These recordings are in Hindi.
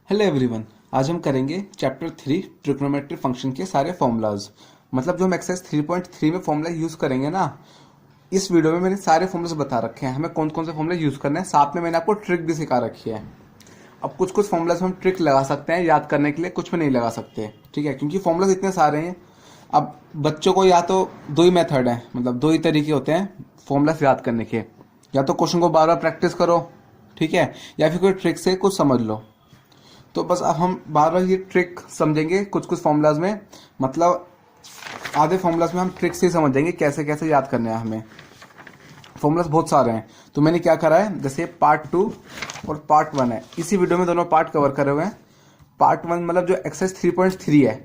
Hello everyone. आज हम करेंगे चैप्टर 3 ट्रिग्नोमेट्री फंक्शन के सारे फॉर्मूलाज। मतलब जो हम एक्सरसाइज 3.3 में फॉर्मूला यूज करेंगे ना, इस वीडियो में मैंने सारे फॉर्मूलाज बता रखे हैं, हमें कौन कौन से फॉर्मूला यूज करने हैं। साथ में मैंने आपको ट्रिक भी सिखा रखी है। अब कुछ कुछ फॉर्मूलाज हम ट्रिक लगा सकते हैं याद करने के लिए, कुछ में नहीं लगा सकते, ठीक है, क्योंकि फॉर्मूलाज इतने सारे हैं। अब बच्चों को या तो दो ही मेथड है, मतलब दो ही तरीके होते हैं फॉर्मूलाज याद करने के। या तो क्वेश्चन को बार बार प्रैक्टिस करो, ठीक है, या फिर कोई ट्रिक से कुछ समझ लो। तो बस अब हम बार बार ये ट्रिक समझेंगे कुछ कुछ फॉर्मूलाज में। मतलब आधे फॉर्मूलाज में हम ट्रिक से ही समझेंगे कैसे कैसे याद करने हैं हमें। फॉर्मूलाज बहुत सारे हैं, तो मैंने क्या करा है, जैसे पार्ट 2 और पार्ट 1 है, इसी वीडियो में दोनों पार्ट कवर करे हुए हैं। पार्ट 1 मतलब जो एक्सरसाइज 3.3 है,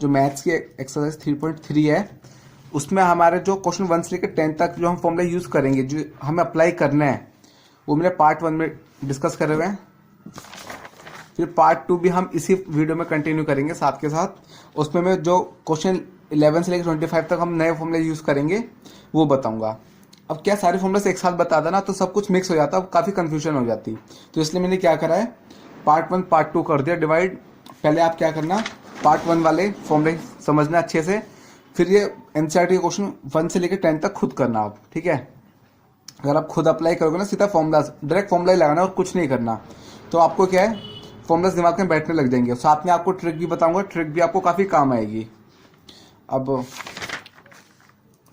जो मैथ्स की एक्सरसाइज 3.3 है, उसमें हमारे जो क्वेश्चन 1 से लेकर 10 तक जो हम फॉर्मूला यूज करेंगे, जो हमें अप्लाई करना है, वो मैंने पार्ट 1 में डिस्कस करे हुए हैं। फिर पार्ट 2 भी हम इसी वीडियो में कंटिन्यू करेंगे साथ के साथ। उसमें मैं जो क्वेश्चन 11 से लेकर 25 तक हम नए फॉर्मूले यूज करेंगे वो बताऊंगा। अब क्या सारे फॉर्मूले एक साथ बता देना तो सब कुछ मिक्स हो जाता, अब काफ़ी कंफ्यूजन हो जाती। तो इसलिए मैंने क्या करा है, पार्ट 1 पार्ट 2 कर दिया डिवाइड। पहले आप क्या करना, पार्ट 1 वाले फॉर्मूले समझना अच्छे से, फिर ये एनसीईआरटी के क्वेश्चन 1 से लेकर 10 तक खुद करना आप, ठीक है। अगर आप खुद अप्लाई करोगे ना, सीधा फॉर्मूला डायरेक्ट फॉर्मूला ही लगाना और कुछ नहीं करना, तो आपको क्या है, फॉर्मूलाज दिमाग में बैठने लग जाएंगे। साथ में आपको ट्रिक भी बताऊंगा, ट्रिक भी आपको काफ़ी काम आएगी। अब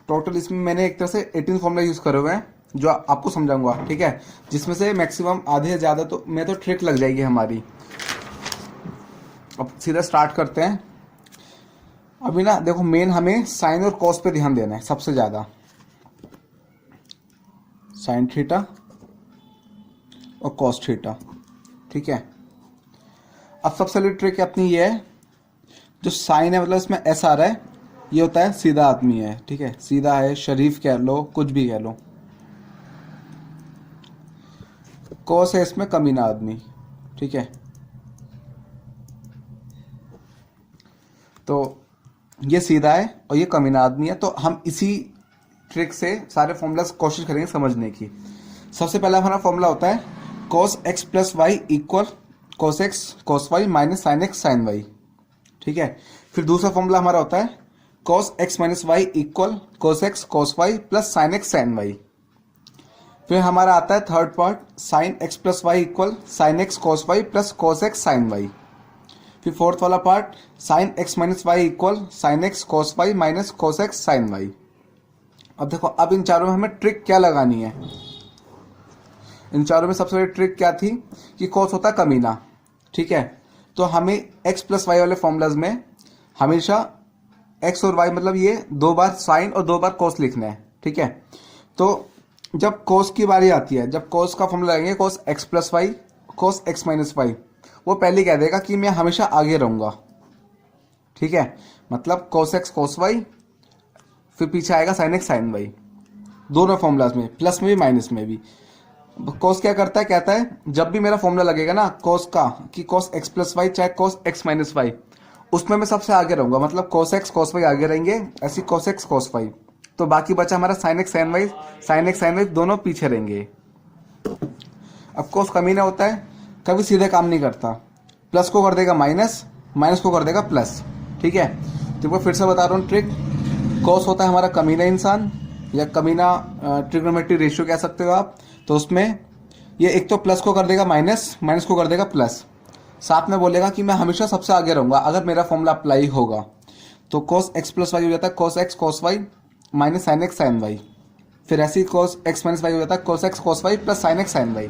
टोटल इसमें मैंने एक तरह से 18 फॉर्मूला यूज़ करे हुए हैं, जो आपको समझाऊंगा, ठीक है, जिसमें से मैक्सिमम आधे से ज़्यादा तो मैं तो ट्रिक लग जाएगी हमारी। अब सीधा स्टार्ट करते हैं। अभी ना देखो, मेन हमें साइन और कॉस पे ध्यान देना है सबसे ज़्यादा, साइन थीटा और कॉस थीटा, ठीक है। अब सबसे बड़ी ट्रिक अपनी ये है, जो साइन है मतलब इसमें एस आ रहा है, ये होता है सीधा आदमी है, ठीक है, सीधा है, शरीफ कह लो, कुछ भी कह लो। कोस है इसमें कमीना आदमी, ठीक है। तो ये सीधा है और ये कमीना आदमी है, तो हम इसी ट्रिक से सारे फॉर्मूलाज कोशिश करेंगे समझने की। सबसे पहला हमारा फॉर्मूला होता है cos x plus y equal cos x cos y minus sine x sine y, ठीक है। फिर दूसरा फॉर्मूला हमारा होता है cos x minus y equal cos x cos y plus sine x sine y। फिर हमारा आता है third part, sine x plus y equal sine x cos y plus cos x sine y। फिर फोर्थ वाला part, sine x minus y equal sine x cos y minus cos x sine y। अब देखो, अब इन चारों में हमें ट्रिक क्या लगानी है। इन चारों में सबसे बड़ी ट्रिक क्या थी कि कॉस होता है कमीना, ठीक है। तो हमें x प्लस वाई वाले फॉर्मूलाज में हमेशा x और y, मतलब ये दो बार साइन और दो बार कॉस लिखना है, ठीक है। तो जब कॉस की बारी आती है, जब कॉस का फॉर्मूला लगेंगे cos x plus y cos x minus y, वो पहले कह देगा कि मैं हमेशा आगे रहूंगा, ठीक है। मतलब कॉस x कॉस वाई, फिर पीछे आएगा साइन x साइन वाई, दोनों फॉर्मूलाज में, प्लस में भी माइनस में भी। कॉस क्या करता है, कहता है जब भी मेरा फॉर्मूला लगेगा ना कॉस का, कि कॉस x प्लस वाई चाहे कॉस x माइनस वाई, उसमें मैं सबसे आगे रहूंगा, मतलब कॉस x कॉस वाई आगे रहेंगे, ऐसी कॉस x कॉस वाई। तो बाकी बचा हमारा sine x sine y, sine x sine y दोनों पीछे रहेंगे। अब कॉस कमीना होता है, कभी सीधे काम नहीं करता, प्लस को कर देगा माइनस, माइनस को कर देगा प्लस, ठीक है। तो मैं फिर से बता रहा हूँ ट्रिक, कॉस होता है हमारा कमीना इंसान, या कमीना ट्रिग्नोमेट्री रेशियो कह सकते हो आप। तो उसमें ये एक तो प्लस को कर देगा माइनस, माइनस को कर देगा प्लस, साथ में बोलेगा कि मैं हमेशा सबसे आगे रहूंगा अगर मेरा फॉर्मूला अप्लाई होगा। तो cos x प्लस वाई हो जाता है cos x cos y minus sine x sine y। फिर ऐसे ही cos x माइनस वाई हो जाता है cos x cos y plus sine x sine y।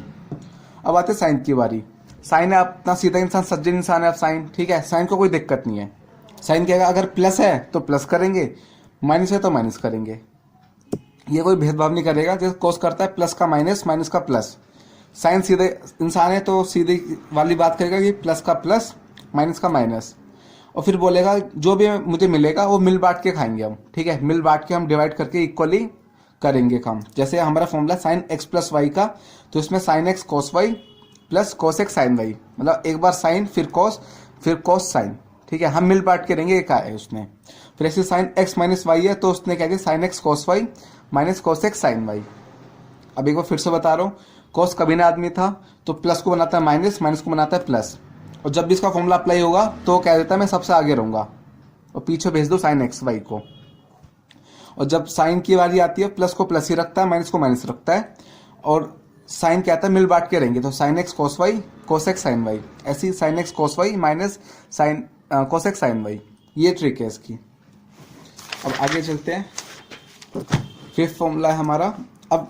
अब आते हैं साइन की बारी। साइन है अपना सीधा इंसान, सज्जन इंसान है अब साइन, ठीक है, साइन को कोई दिक्कत नहीं है। साइन क्या, अगर प्लस है तो प्लस करेंगे, माइनस है तो माइनस करेंगे, ये कोई भेदभाव नहीं करेगा। जैसे कोस करता है प्लस का माइनस, माइनस का प्लस। साइन सीधे इंसान है तो सीधी वाली बात करेगा कि प्लस का प्लस, माइनस का माइनस, और फिर बोलेगा जो भी मुझे मिलेगा वो मिल बांट के खाएंगे हम, ठीक है, मिल बांट के हम डिवाइड करके इक्वली करेंगे काम। जैसे हमारा formula sine x plus y का, तो इसमें sine x cos y plus cos x sine y, मतलब एक बार साइन फिर कॉस साइन, ठीक है, हम मिल बांट के रहेंगे, एक है उसमें। फिर ऐसे साइन एक्स माइनस वाई है तो उसने क्या किया, sine x cos y minus cos x sine y. अब एक बार फिर से बता रहा हूँ, कॉस कमीना आदमी था तो प्लस को बनाता है माइनस, माइनस को बनाता है प्लस। और जब भी इसका फॉर्मूला अप्लाई होगा तो कह देता है मैं सबसे आगे रहूँगा और पीछे भेज दो साइन एक्स वाई को। और जब साइन की बारी आती है प्लस को प्लस ही रखता है, माइनस को माइनस रखता है, और साइन क्या आता है मिल बांट के रहेंगे, तो sine x cos y cos x sine y, ऐसी sine x cos y minus sine cos x sine y, ये ट्रिक है इसकी। अब आगे चलते हैं, फिफ्थ फॉर्मूला है हमारा। अब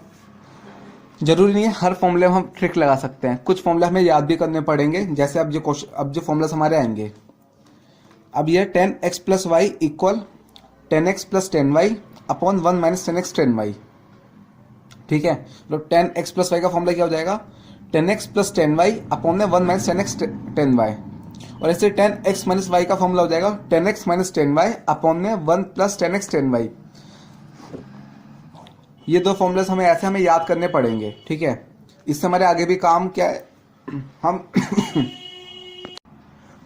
जरूरी नहीं है हर फॉर्मूले में हम ट्रिक लगा सकते हैं, कुछ फॉर्मूले हमें याद भी करने पड़ेंगे। जैसे अब जो फॉर्मूलास हमारे आएंगे, अब ये 10x plus y equal 10x plus 10y upon 1 minus 10x 10y, ठीक है। तो 10x प्लस वाई का फॉर्मूला क्या हो जाएगा, 10x प्लस 10y अपॉन में 1 माइनस 10x 10y, और ऐसे 10x माइनस वाई का फॉर्मूला हो जाएगा 10x माइनस 10y अपॉन में 1 प्लस 10x 10y। ये दो फॉर्मूलास हमें याद करने पड़ेंगे, ठीक है। इससे हमारे आगे भी काम क्या है, हम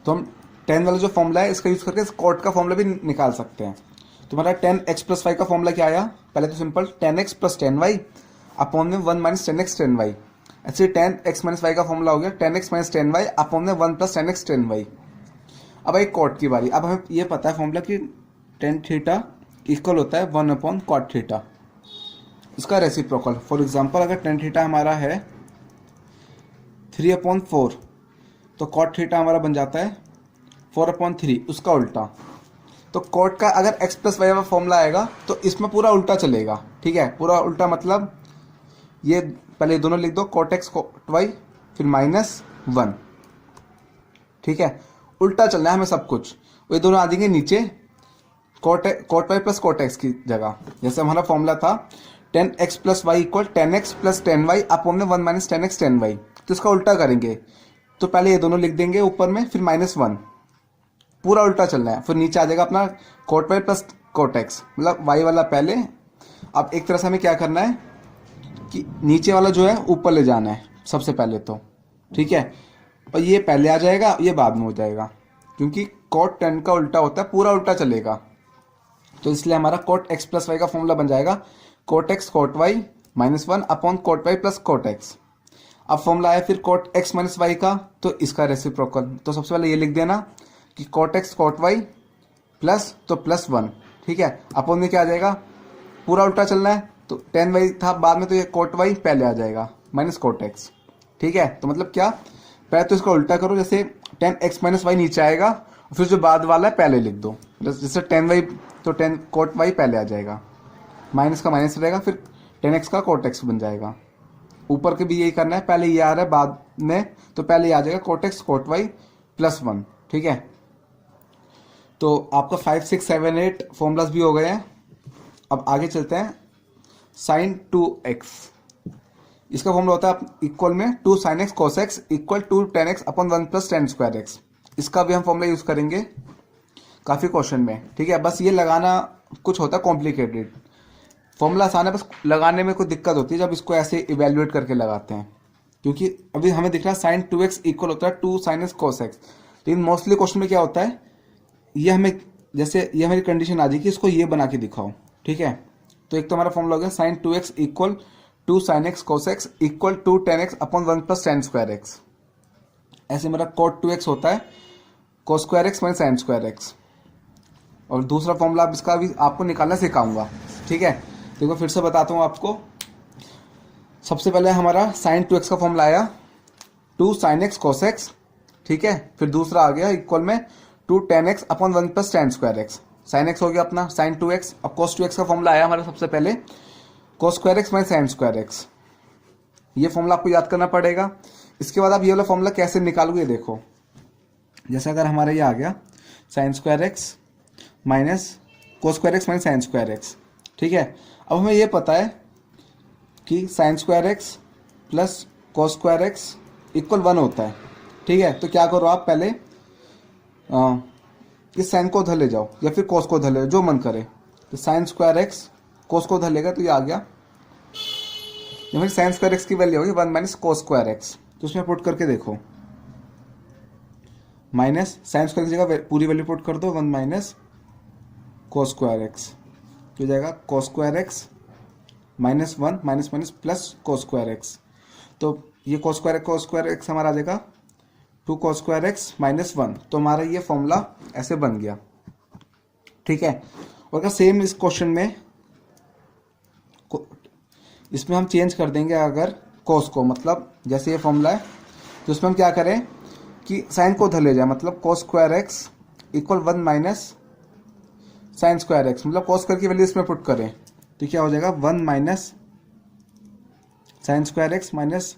तो हम 10 वाला जो फॉर्मूला है इसका यूज करके कॉट का फॉर्मूला भी निकाल सकते हैं। तुम्हारा 10x प्लस वाई का फॉर्मूला क्या आया, पहले तो simple 10x plus 10y upon में 1 माइनस 10x 10y। ऐसे 10x माइनस वाई का फॉर्मूला हो गया 10x माइनस 10y अपॉन में 1 प्लस 10x 10y। अब एक कॉट की बारी। अब हमें ये पता है फॉर्मूला कि टेन थीटा इक्वल होता है 1 अपॉन कॉट थीटा, इसका रेसिप्रोकल। फॉर एग्जाम्पल अगर टेन थीटा हमारा है 3/4, तो कॉट थीटा हमारा बन जाता है 4/3, उसका उल्टा। तो कॉट का अगर x प्लस वाई का फॉर्मूला आएगा तो इसमें पूरा उल्टा चलेगा, ठीक है। पूरा उल्टा मतलब ये पहले दोनों लिख दो, कॉट एक्स कॉट वाई फिर -1, ठीक है। उल्टा चलना है हमें सब कुछ। ये दोनों आ जाएंगे नीचे cot y plus cot x की जगह। जैसे हमारा फॉर्मूला था 10x plus y equal 10x plus 10y upon में 1 माइनस 10x 10y, तो इसका उल्टा करेंगे। तो पहले ये दोनों लिख देंगे ऊपर में, फिर -1, पूरा उल्टा चलना है। फिर नीचे आ जाएगा अपना cot y plus cot x, मतलब वाई वाला पहले। अब एक तरह से हमें क्या करना है कि नीचे वाला जो है ऊपर ले जाना है सबसे पहले तो, ठीक है। और ये पहले आ जाएगा, ये बाद में हो जाएगा, क्योंकि कॉट 10 का उल्टा होता है, पूरा उल्टा चलेगा। तो इसलिए हमारा कॉट एक्स प्लस वाई का फॉर्मूला बन जाएगा cot x cot y -1 upon cot y plus cot x. अब फॉर्मूला है फिर कॉट एक्स माइनस वाई का, तो इसका रेसिप्रोकल। तो सबसे पहले ये लिख देना कि cot x cot y plus तो +1, ठीक है। अपॉन में क्या आ जाएगा, पूरा उल्टा चलना है, तो 10y था बाद में, तो ये कॉट वाई पहले आ जाएगा माइनस कॉट एक्स, ठीक है। तो मतलब क्या, पहले तो इसका उल्टा करो, जैसे 10x माइनस वाई नीचे आएगा, फिर जो बाद वाला है पहले लिख दो। जैसे 10y तो 10 कॉट वाई पहले आ जाएगा, माइनस का माइनस रहेगा, फिर 10x का कॉट एक्स बन जाएगा। ऊपर के भी यही करना है, पहले ये आ रहा है बाद में, तो पहले ये आ जाएगा कॉट एक्स कॉट वाई +1, ठीक है। तो आपका 5, 6, 7, 8 फॉर्मूलाज भी हो गए हैं। अब आगे चलते हैं, साइन 2x, इसका फॉर्मूला होता है इक्वल में 2 sine x cos x equal 2 10x upon 1 plus 10 square x. इसका भी हम फॉर्मूला यूज करेंगे काफी क्वेश्चन में, ठीक है। बस ये लगाना कुछ होता है कॉम्प्लिकेटेड, फॉर्मूला आसान है, बस लगाने में कोई दिक्कत होती है जब इसको ऐसे इवेल्युएट करके लगाते हैं, क्योंकि अभी हमें दिख रहा है साइन 2x इक्वल होता है 2 साइन एक्स कॉस एक्स। लेकिन मोस्टली क्वेश्चन में क्या होता है, ये हमें जैसे ये हमारी कंडीशन आ जाएगी, इसको ये बना के दिखाओ, ठीक है। तो एक तो हमारा फॉर्मूला हो गया साइन 2x इक्वल 2 sine x cos x equal 2 10x upon 1 plus 10 square x. ऐसे मेरा कॉट 2x होता है cos square x minus sine square x. और दूसरा फॉर्मूला इसका भी आपको निकालना सिखाऊंगा, ठीक है। देखो फिर से बताता हूँ आपको। सबसे पहले हमारा साइन 2x का फॉर्मूला आया 2 साइन एक्स कॉस एक्स, ठीक है। फिर दूसरा आ गया इक्वल में 2 10x upon 1 plus 10 square x. Sine x हो गया अपना साइन 2x। अब कॉस 2x का फॉर्मूला आया हमारा सबसे पहले cos square x minus sine square x. ये फॉर्मूला आपको याद करना पड़ेगा। इसके बाद आप ये वाला फॉर्मूला कैसे निकालोगे, देखो। जैसे अगर हमारा ये आ गया sign square x minus cos square x minus sine square x, ठीक है। अब हमें ये पता है कि sign square x plus cos square x equal 1 होता है, ठीक है। तो क्या करो आप पहले इस साइन को उधर ले जाओ या फिर कॉस को उधर ले जाओ, जो मन करे। तो साइन स्क्वायर एक्स कॉस को उधर लेगा तो ये आ गया, या फिर साइन स्क्वायर एक्स की वैल्यू होगी 1 माइनस कॉस स्क्वायर एक्स। तो उसमें पुट करके देखो, माइनस साइन स्क्वायर की जगह पूरी वैल्यू पुट कर दो 1 माइनस कॉस स्क्वायर एक्स, तो जाएगा cos square x minus 1 minus minus plus cos square x. तो ये कॉस स्क्वायर एक्स हमारा आ जाएगा 2 cos स्क्वायर एक्स माइनस 1। तो हमारा ये फॉर्मूला ऐसे बन गया, ठीक है। और अगर सेम इस क्वेश्चन में इसमें हम चेंज कर देंगे अगर cos को, मतलब जैसे ये फॉर्मूला है तो इसमें हम क्या करें कि साइन को उधर ले जाए, मतलब cos square x equal 1 minus sine square x, मतलब cos स्क्वायर की वैल्यू इसमें पुट करें तो क्या हो जाएगा 1 minus sine square x minus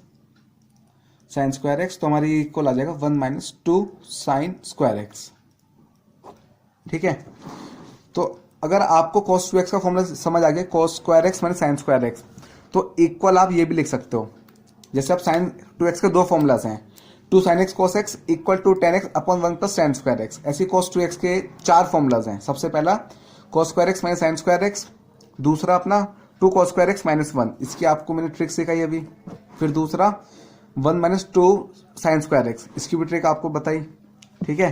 sine square x. तो हमारी इक्वल आ जाएगा 1 माइनस 2 साइन स्क्वायर एक्स, ठीक है। तो अगर आपको cos 2x का फॉर्मूला समझ आ गया, cos square x minus sine square x, तो इक्वल आप ये भी लिख सकते हो। जैसे आप साइन 2x के दो फॉर्मूलाज हैं, 2 sine x cos x equal to 10x upon 1 plus sine square x. ऐसे cos 2x के 4 फॉर्मूलाज हैं। सबसे पहला cos square x minus sine square x, दूसरा अपना 2 cos स्क्वायर एक्स माइनस 1, इसकी आपको मैंने ट्रिक सिखाई अभी। फिर दूसरा 1 माइनस 2 साइन स्क्वायर एक्स, इसकी भी ट्रिक आपको बताई, ठीक है।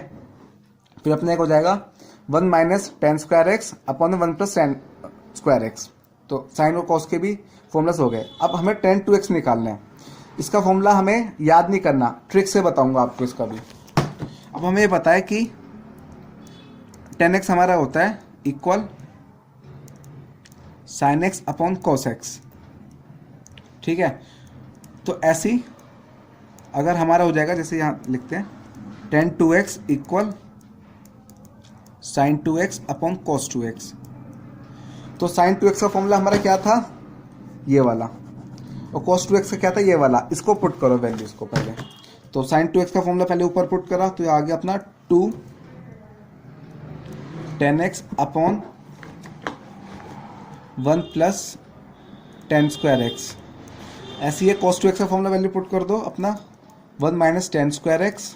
फिर अपने एक हो जाएगा 1 minus ten square x upon 1 plus sine square x. तो साइन और कॉस के भी फॉर्मूलास हो गए। अब हमें tan 2x निकालना है। इसका फॉर्मूला हमें याद नहीं करना, ट्रिक से बताऊंगा आपको इसका भी। अब हमें ये पता है कि tan x हमारा होता है equal sine x upon cos x, ठीक है। तो ऐसी अगर हमारा हो जाएगा, जैसे यहाँ लिखते हैं tan 2x equal sine 2x upon cos 2x। तो साइन 2x का फॉर्मूला हमारा क्या था, ये वाला, और cos 2x का क्या था, ये वाला। इसको पुट करो वैल्यूज को पहले। तो साइन 2x का फॉर्मूला पहले ऊपर पुट करा तो ये आ गया अपना 2 tan x upon 1 plus ten square x. ऐसे ही cos 2x का फॉर्मूला वैल्यू पुट कर दो अपना 1 minus ten square x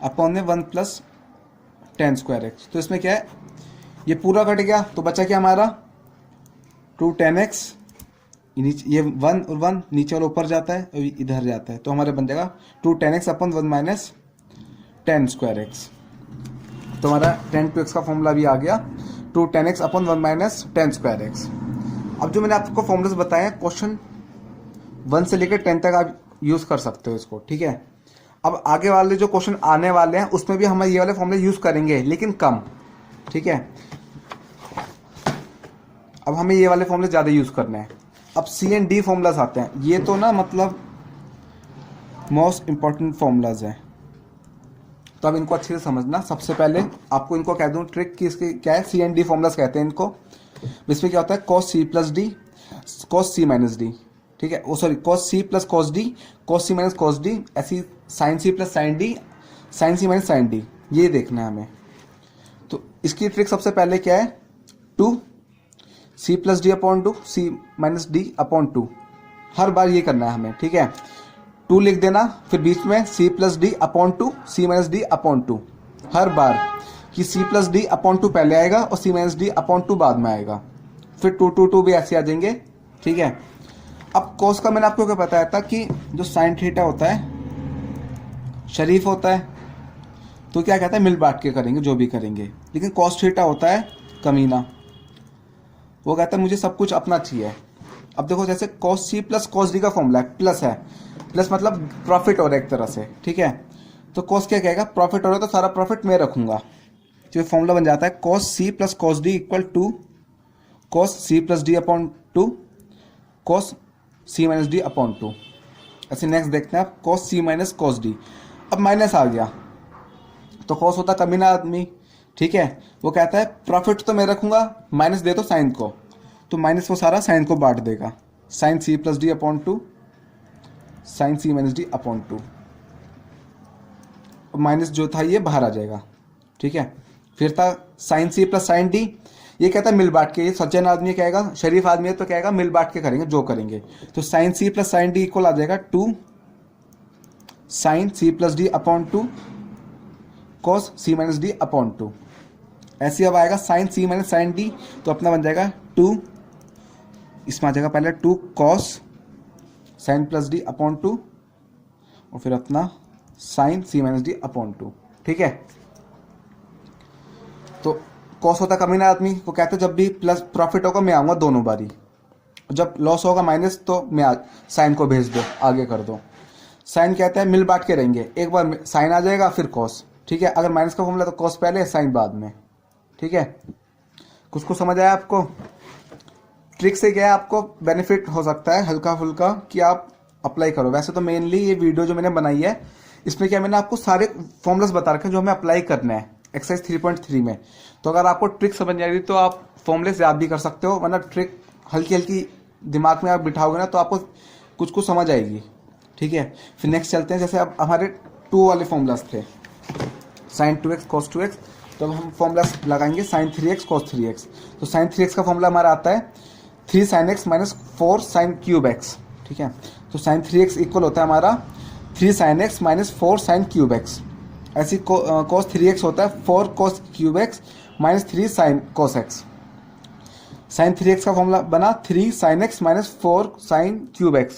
upon में 1 प्लस टेन स्क्वायर एक्स। तो इसमें क्या है, ये पूरा कट गया तो बचा क्या हमारा 2 tan x, ये 1 और 1 नीचे और ऊपर जाता है और इधर जाता है, तो हमारे बन जाएगा 2 tan x अपन 1 माइनस टेन स्क्वायर एक्स। तो हमारा tan 2x का फॉर्मूला भी आ गया 2 tan x अपन 1 माइनस टेन स्क्वायर एक्स। अब जो मैंने आपको फॉर्मूलाज बताए हैं क्वेश्चन 1 से लेकर 10 तक आप यूज़ कर सकते हो इसको, ठीक है। अब आगे वाले जो क्वेश्चन आने वाले हैं उसमें भी हम ये वाले फॉर्मूले यूज़ करेंगे, लेकिन कम, ठीक है। अब हमें ये वाले फॉर्मूले ज़्यादा यूज़ करने हैं। अब सी एंड डी फॉर्मूलाज आते हैं, ये तो ना मतलब मोस्ट इंपॉर्टेंट फॉर्मूलाज हैं, तो अब इनको अच्छे से समझना। सबसे पहले आपको इनको कह दूँ ट्रिक की, इसकी क्या है, सी एंड डी फॉर्मूलाज कहते हैं इनको। इसमें क्या होता है cos c plus D cos c minus D, ठीक है। Oh sorry, cos c plus cos D cos c minus cos D, ऐसी sin c plus sin D sin c minus sin D, ये देखना है हमें। तो इसकी ट्रिक सबसे पहले क्या है, 2 c plus D upon 2 c minus D upon 2, हर बार ये करना है हमें, ठीक है। 2 लिख देना, फिर बीच में c plus D upon 2 c minus D upon 2, हर बार कि c प्लस डी अपॉन 2 पहले आएगा और c माइनस डी अपॉन 2 बाद में आएगा। फिर 2 2 2 भी ऐसे आ जाएंगे, ठीक है। अब cos का मैंने आपको क्या बताया था कि जो साइन थीटा होता है शरीफ होता है, तो क्या कहता है मिल बांट के करेंगे जो भी करेंगे। लेकिन cos थीटा होता है कमीना, वो कहता है मुझे सब कुछ अपना चाहिए। अब देखो जैसे cos c plus cos d का फॉर्मूला है, प्लस है, प्लस मतलब प्रॉफिट हो रहा है एक तरह से, ठीक है। तो cos क्या कहेगा, प्रॉफिट हो रहा है तो सारा प्रॉफिट मैं रखूंगा। तो फॉर्मूला बन जाता है cos c plus cos d equal to cos c plus D upon 2 cos c minus D upon 2। ऐसे नेक्स्ट देखते हैं आप cos c minus cos d। अब माइनस आ गया तो cos होता कमीना आदमी, ठीक है। वो कहता है प्रॉफिट तो मैं रखूंगा, माइनस दे दो साइन को, तो माइनस वो सारा साइन को बांट देगा, sine c plus D upon 2 sine c minus D upon 2। Minus जो था ये बाहर आ जाएगा, ठीक है। फिर था sine c plus sine d, ये कहता है मिल बांट के, ये सज्जन आदमी कहेगा, शरीफ आदमी है तो कहेगा मिल बांट के करेंगे जो करेंगे। तो sine c plus sine d equal आ जाएगा 2 sine c plus D upon 2 cos c minus D upon 2। ऐसे अब आएगा sine c minus sine d, तो अपना बन जाएगा 2, इसमें आ जाएगा पहले 2 cos sine plus D upon 2 और फिर अपना sine c minus D upon 2, ठीक है। तो कॉस होता कमीना आदमी, वो कहते जब भी प्लस प्रॉफिट होगा मैं आऊँगा दोनों बारी, जब लॉस होगा माइनस तो मैं साइन को भेज दो, आगे कर दो। साइन कहते हैं मिल बांट के रहेंगे, एक बार साइन आ जाएगा फिर कॉस, ठीक है। अगर माइनस का फॉर्मूला तो कॉस पहले साइन बाद में, ठीक है। कुछ समझ आया आपको? ट्रिक से क्या है, आपको बेनिफिट हो सकता है हल्का फुल्का कि आप अप्लाई करो। वैसे तो मेनली ये वीडियो जो मैंने बनाई है इसमें क्या मैंने आपको सारे फॉर्मुलास बता रखे हैं जो हमें अप्लाई करना है एक्सरसाइज 3.3 में। तो अगर आपको ट्रिक समझ नहीं आ रही तो आप फॉर्मुलेस याद भी कर सकते हो, वरना ट्रिक हल्की हल्की दिमाग में आप बिठाओगे ना तो आपको कुछ समझ आएगी, ठीक है। फिर नेक्स्ट चलते हैं, जैसे अब हमारे 2 वाले फॉर्मुलास थे, साइन 2x cos 2x, तो अब हम फॉर्मुलास लगाएंगे साइन 3x cos 3x। तो साइन 3x का फॉर्मूला हमारा आता है 3 sin x minus 4 sin cube x, ठीक है। तो साइन 3x इक्वल होता है हमारा 3 sin x minus 4 sin cube x। ऐसी cos 3x होता है 4 cos cube x minus 3 sin cos x। Sine 3x का फॉर्मूला बना 3 sin x minus 4 sin cube x,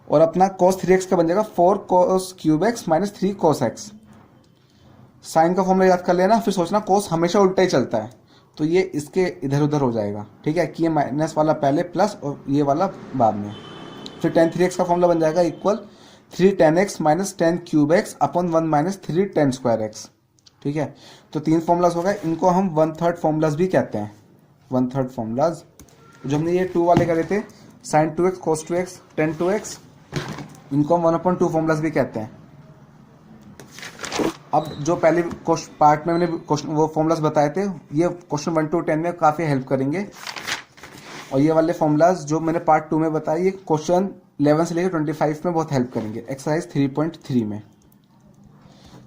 और अपना cos 3x का बन जाएगा 4 cos cube x minus 3 cos x। Sine का फॉर्मूला याद कर लेना, फिर सोचना cos हमेशा उल्टा ही चलता है, तो ये इसके इधर उधर हो जाएगा, ठीक है, कि ये माइनस वाला पहले प्लस और ये वाला बाद में। फिर tan 3x का फॉर्मूला बन जाएगा equal 3 tan x minus 10 cube x upon 1 minus 3 tan square x, ठीक है। तो 3 फॉर्मूलाज हो गए, इनको हम 1/3 फॉर्मूलाज भी कहते हैं। 1/3 फॉर्मूलाज जो हमने ये 2 वाले करे थे, sin 2x cos 2x tan 2x, इनको हम 1/2 फॉर्मूलाज भी कहते हैं। अब जो पहले पार्ट में मैंने क्वेश्चन वो फॉर्मूलाज बताए थे, ये क्वेश्चन 1 to 10 में काफ़ी हेल्प करेंगे, और ये वाले फॉर्मूलाज जो मैंने पार्ट 2 में बताए ये क्वेश्चन 11 से लेकर 25 में बहुत हेल्प करेंगे एक्सरसाइज 3.3 में।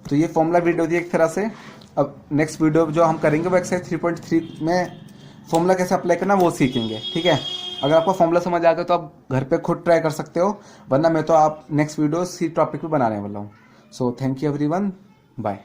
तो ये फॉर्मूला वीडियो थी एक तरह से। अब नेक्स्ट वीडियो जो हम करेंगे वो एक्सरसाइज 3.3 में फॉर्मूला कैसे अप्लाई करना वो सीखेंगे, ठीक है। अगर आपको फॉर्मूला समझ आ गया तो आप घर पे खुद ट्राई कर सकते हो, वरना मैं तो आप नेक्स्ट वीडियो इसी टॉपिक पे बनाने वाला हूँ। So thank you everyone, bye.